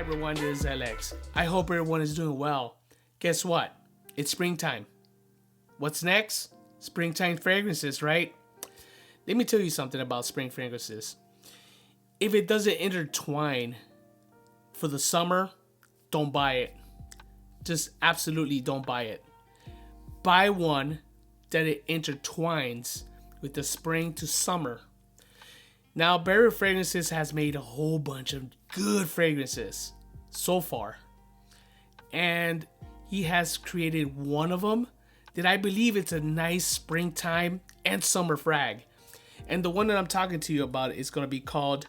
everyone, this is Alex. I hope everyone is doing well. Guess what? It's springtime. What's next? Springtime fragrances, right? Let me tell you something about spring fragrances. If it doesn't intertwine for the summer, don't buy it. Just absolutely don't buy it. Buy one that it intertwines with the spring to summer. Now, Barry Fragrances has made a whole bunch of good fragrances so far. And he has created one of them that I believe it's a nice springtime and summer frag. And the one that I'm talking to you about is going to be called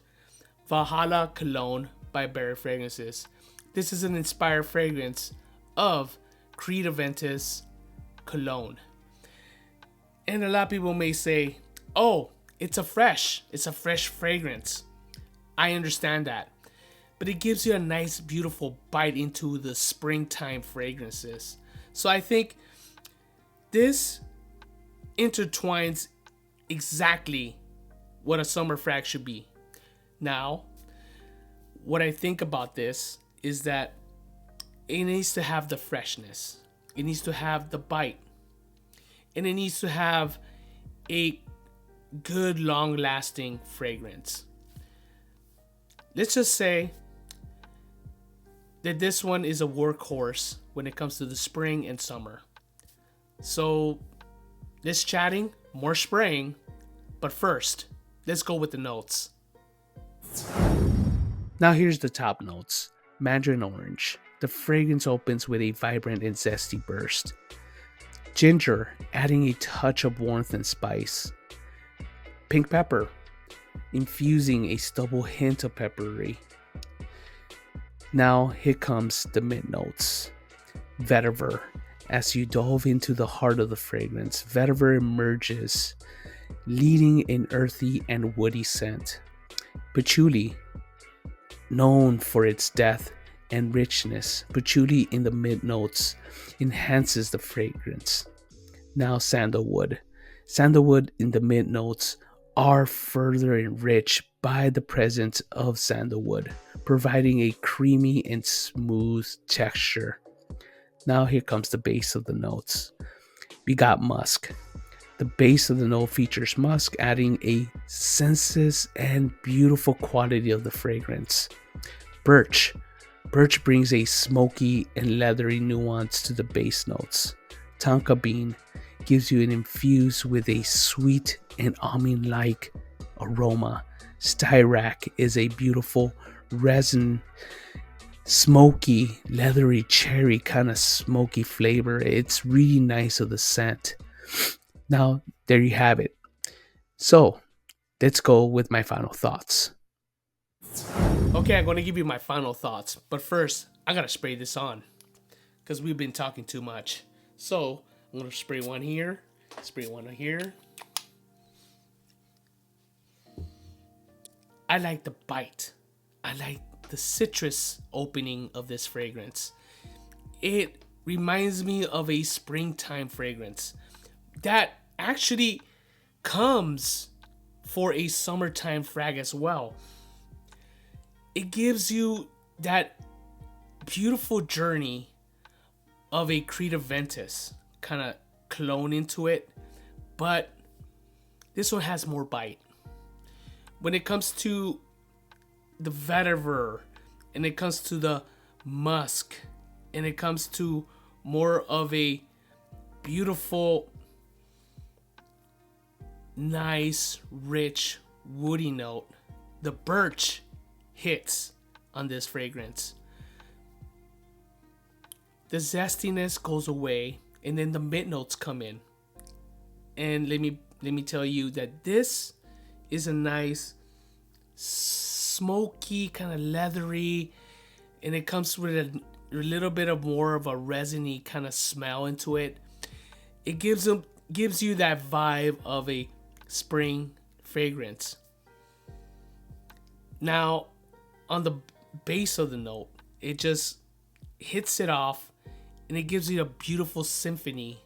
Valhalla Cologne by Barry Fragrances. This is an inspired fragrance of Creed Aventus Cologne. And a lot of people may say, oh, it's a fresh fragrance. I understand that. But it gives you a nice, beautiful bite into the springtime fragrances. So I think this intertwines exactly what a summer frag should be. Now, what I think about this is that it needs to have the freshness. It needs to have the bite. And it needs to have a good, long-lasting fragrance. Let's just say that this one is a workhorse when it comes to the spring and summer. So, let's chatting, more spraying, but first, let's go with the notes. Now here's the top notes. Mandarin orange. The fragrance opens with a vibrant and zesty burst. Ginger, adding a touch of warmth and spice. Pink pepper, infusing a stubble hint of peppery. Now here comes the mid notes. Vetiver. As you delve into the heart of the fragrance, vetiver emerges, leading an earthy and woody scent. Patchouli, known for its depth and richness, patchouli in the mid notes enhances the fragrance. Now sandalwood. Sandalwood in the mid notes are further enriched by the presence of sandalwood, providing a creamy and smooth texture. Now here comes the base of the notes. We got musk. The base of the note features musk, adding a sensuous and beautiful quality of the fragrance. Birch. Birch brings a smoky and leathery nuance to the base notes. Tonka bean gives you an infuse with a sweet and almond-like aroma. Styrac is a beautiful resin, smoky, leathery cherry kind of smoky flavor. It's really nice of the scent. Now, there you have it. So, let's go with my final thoughts. Okay, I'm going to give you my final thoughts. But first, I got to spray this on because we've been talking too much. So, I'm going to spray one here, spray one here. I like the bite. I like the citrus opening of this fragrance. It reminds me of a springtime fragrance that actually comes for a summertime frag as well. It gives you that beautiful journey of a Creed Aventus kind of clone into it, but this one has more bite. When it comes to the vetiver, and it comes to the musk, and it comes to more of a beautiful, nice, rich, woody note, the birch hits on this fragrance. The zestiness goes away, and then the mid notes come in. And let me tell you that this is a nice smoky, kind of leathery, and it comes with a little bit of more of a resiny kind of smell into it. It gives you that vibe of a spring fragrance. Now, on the base of the note, it just hits it off, and it gives you a beautiful symphony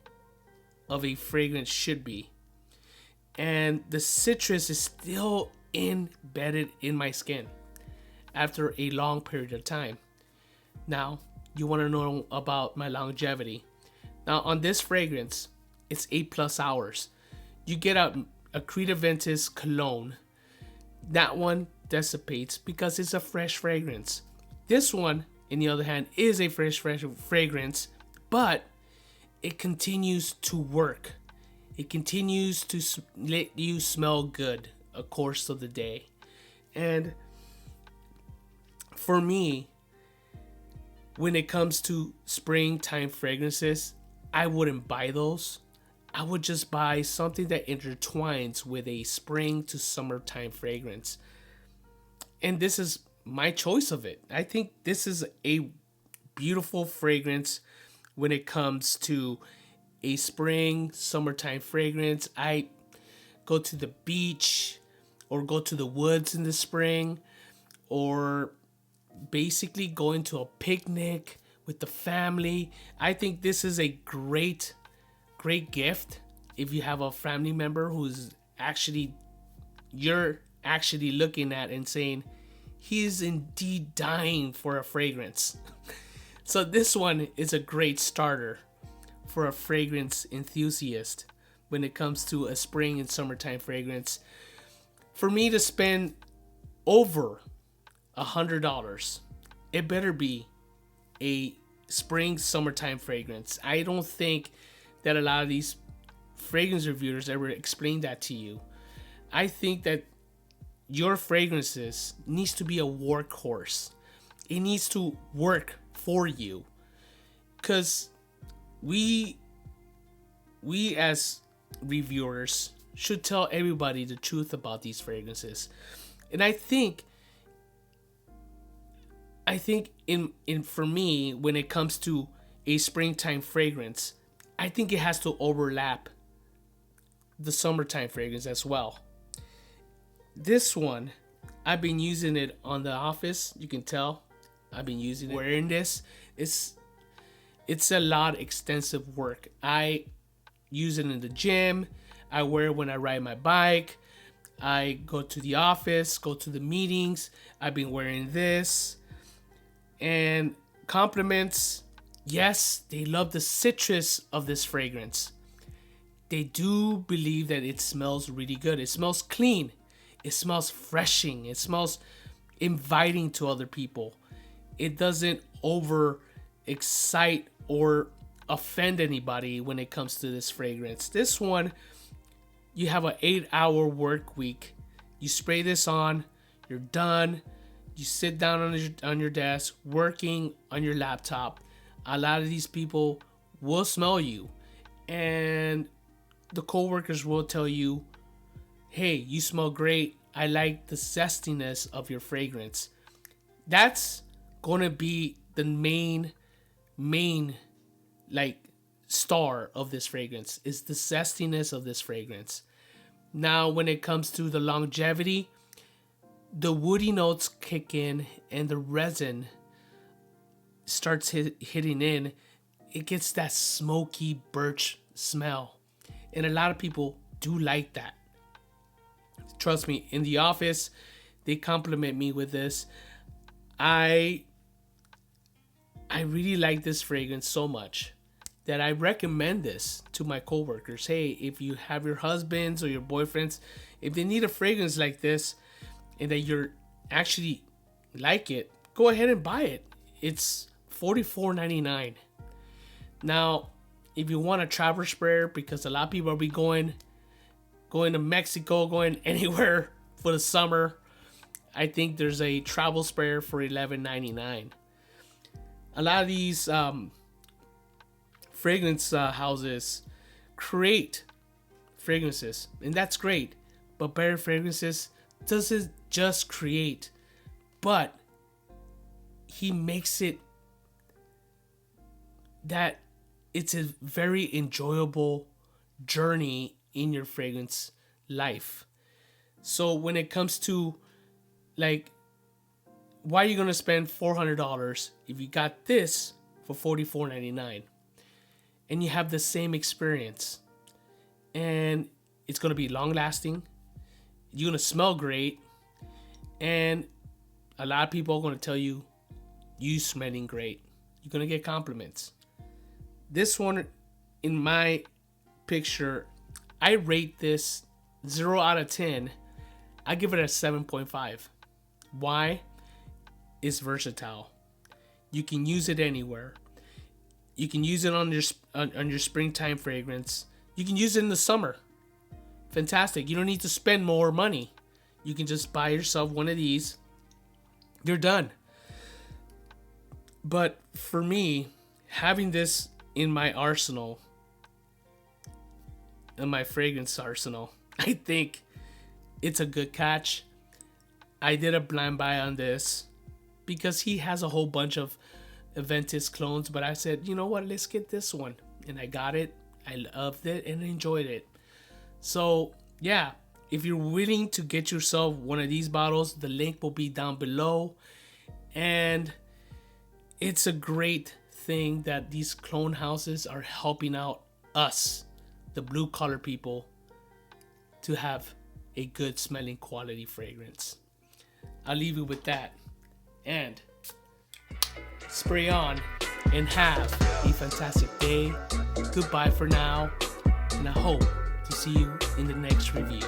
of a fragrance should be. And the citrus is still embedded in my skin after a long period of time. Now, you want to know about my longevity. Now, on this fragrance, it's 8+ hours. You get a Creed Aventus Cologne. That one dissipates because it's a fresh fragrance. This one, on the other hand, is a fresh fragrance, but it continues to work. It continues to let you smell good a course of the day. And for me, when it comes to springtime fragrances, I wouldn't buy those. I would just buy something that intertwines with a spring to summertime fragrance. And this is my choice of it. I think this is a beautiful fragrance when it comes to a spring, summertime fragrance. I go to the beach or go to the woods in the spring, or basically going to a picnic with the family. I think this is a great gift if you have a family member who's actually you're actually looking at and saying he is indeed dying for a fragrance. So this one is a great starter for a fragrance enthusiast when it comes to a spring and summertime fragrance. For me to spend over $100, it better be a spring summertime fragrance. I don't think that a lot of these fragrance reviewers ever explain that to you. I think that your fragrances needs to be a workhorse. It needs to work for you, because we as reviewers should tell everybody the truth about these fragrances. And I think in for me, when it comes to a springtime fragrance, I think it has to overlap the summertime fragrance as well. This one, I've been using it on the office. You can tell I've been using it. Wearing this, it's a lot of extensive work. I use it in the gym. I wear it when I ride my bike. I go to the office, go to the meetings. I've been wearing this. And compliments, yes, they love the citrus of this fragrance. They do believe that it smells really good. It smells clean. It smells refreshing. It smells inviting to other people. It doesn't over excite or offend anybody when it comes to this fragrance. This one, you have an 8-hour work week. You spray this on, you're done. You sit down on your desk, working on your laptop. A lot of these people will smell you, and the coworkers will tell you, hey, you smell great. I like the zestiness of your fragrance. That's gonna be the main like star of this fragrance, is the zestiness of this fragrance. Now, when it comes to the longevity, the woody notes kick in and the resin starts hitting in. It gets that smoky birch smell, and a lot of people do like that. Trust me, in the office, they compliment me with this. I really like this fragrance so much that I recommend this to my coworkers. Hey, if you have your husbands or your boyfriends, if they need a fragrance like this and that you're actually like it, go ahead and buy it. It's $44.99. Now, if you want a travel sprayer, because a lot of people will be going to Mexico, going anywhere for the summer, I think there's a travel sprayer for $11.99. A lot of these fragrance houses create fragrances, and that's great. But Better Fragrances doesn't just create, but he makes it that it's a very enjoyable journey in your fragrance life. So when it comes to, like, why are you gonna spend $400 if you got this for $44.99 and you have the same experience, and it's gonna be long lasting, you're gonna smell great, and a lot of people are gonna tell you you smelling great. You're gonna get compliments. This one, in my picture, I rate this 0 out of 10. I give it a 7.5. Why? It's versatile. You can use it anywhere. You can use it on your springtime fragrance. You can use it in the summer. Fantastic. You don't need to spend more money. You can just buy yourself one of these. You're done. But for me, having this in my arsenal, in my fragrance arsenal, I think it's a good catch. I did a blind buy on this because he has a whole bunch of Aventus clones, but I said, you know what, let's get this one. And I got it. I loved it and enjoyed it. So yeah, if you're willing to get yourself one of these bottles, the link will be down below. And it's a great thing that these clone houses are helping out us, the blue collar people, to have a good smelling quality fragrance. I'll leave you with that. And spray on and have a fantastic day. Goodbye for now, and I hope to see you in the next review.